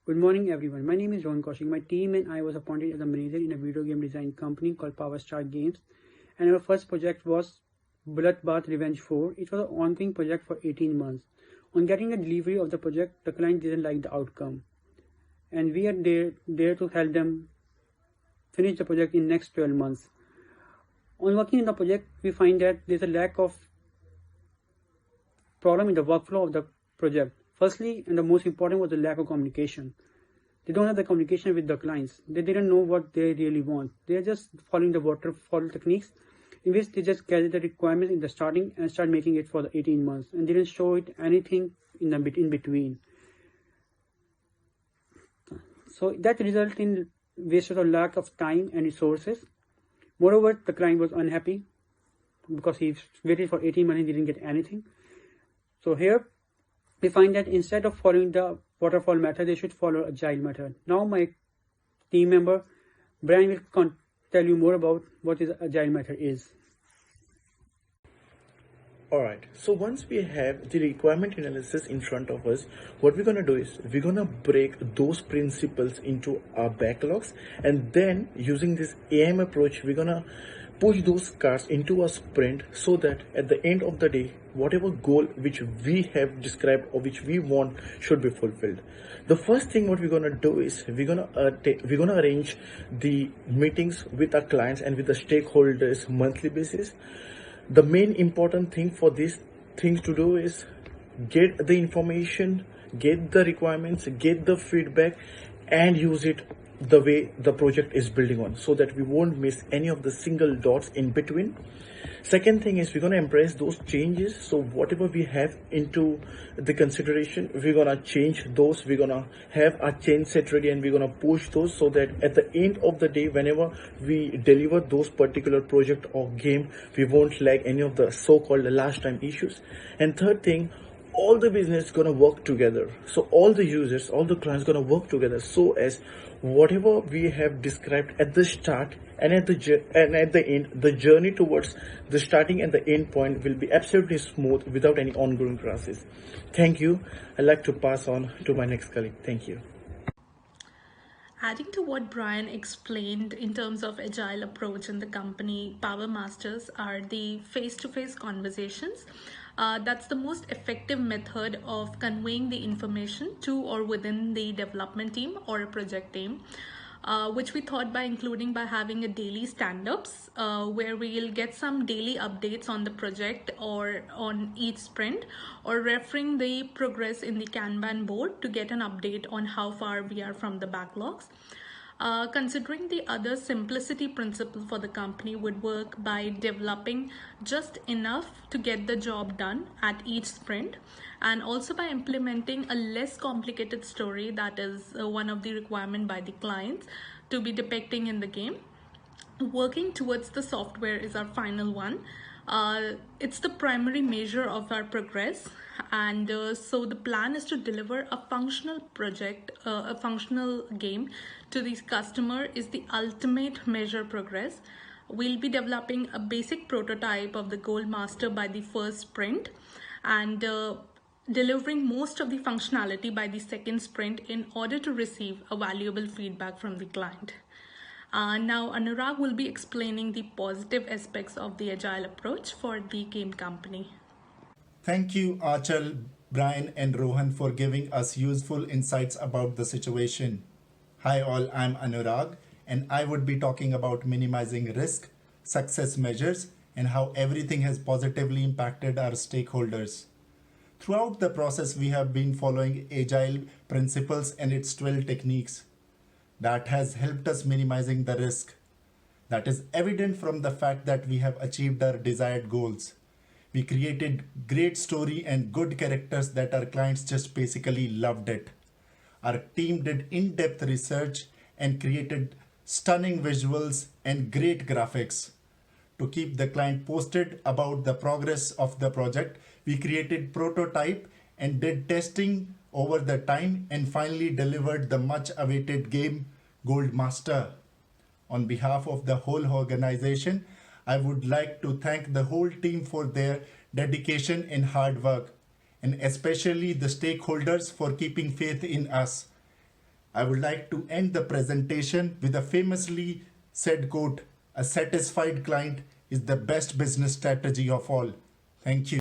Good morning, everyone. My name is Rohan Kaushik. My team and I was appointed as a manager in a video game design company called Power Star Games, and our first project was Bloodbath Revenge 4. It was an ongoing project for 18 months. On getting the delivery of the project, the client didn't like the outcome, and we are there to help them finish the project in next 12 months. On working in the project, we find that there's a lack of problem in the workflow of the project. Firstly, and the most important, was the lack of communication. They don't have the communication with the clients. They didn't know what they really want. They're just following the waterfall techniques, in which they just gather the requirements in the starting and start making it for the 18 months, and didn't show it anything in between. So that resulted in wasted or lack of time and resources. Moreover, the client was unhappy because he waited for 18 months and didn't get anything. So here we find that instead of following the waterfall method, they should follow agile method. Now my team member Brian will tell you more about what is agile method is. Alright, so once we have the requirement analysis in front of us, what we're gonna do is we're gonna break those principles into our backlogs, and then using this AM approach, we're gonna push those cards into a sprint so that at the end of the day, whatever goal which we have described or which we want should be fulfilled. The first thing what we're gonna do is we're gonna arrange the meetings with our clients and with the stakeholders monthly basis. The main important thing for these things to do is get the information, get the requirements, get the feedback, and use it the way the project is building on, so that we won't miss any of the single dots in between. Second thing is we're going to embrace those changes. So whatever we have into the consideration, we're going to change those. We're going to have our change set ready, and we're going to push those so that at the end of the day, whenever we deliver those particular project or game, we won't lag any of the so-called last time issues. And third thing, all the business is going to work together. So all the users, all the clients going to work together, so as whatever we have described at the start and at the end, the journey towards the starting and the end point will be absolutely smooth without any ongoing crisis. Thank you. I'd like to pass on to my next colleague. Thank you. Adding to what Brian explained in terms of agile approach in the company, Power Masters are the face-to-face conversations. That's the most effective method of conveying the information to or within the development team or a project team. Which we thought by including by having a daily stand-ups where we'll get some daily updates on the project or on each sprint, or referring the progress in the Kanban board to get an update on how far we are from the backlogs. Considering the other simplicity principle for the company would work by developing just enough to get the job done at each sprint, and also by implementing a less complicated story that is one of the requirement by the clients to be depicting in the game. Working towards the software is our final one. It's the primary measure of our progress, and so the plan is to deliver a functional project, a functional game to the customer is the ultimate measure progress. We'll be developing a basic prototype of the Gold Master by the first sprint, and delivering most of the functionality by the second sprint in order to receive a valuable feedback from the client. Now Anurag will be explaining the positive aspects of the agile approach for the game company. Thank you, Achal, Brian, and Rohan for giving us useful insights about the situation. Hi all, I'm Anurag, and I would be talking about minimizing risk, success measures, and how everything has positively impacted our stakeholders. Throughout the process, we have been following agile principles and its 12 techniques. That has helped us minimizing the risk. That is evident from the fact that we have achieved our desired goals. We created great story and good characters that our clients just basically loved it. Our team did in-depth research and created stunning visuals and great graphics. To keep the client posted about the progress of the project, we created prototype and did testing over the time, and finally delivered the much awaited game Gold Master. On behalf of the whole organization, I would like to thank the whole team for their dedication and hard work, and especially the stakeholders for keeping faith in us. I would like to end the presentation with a famously said quote: a satisfied client is the best business strategy of all. Thank you.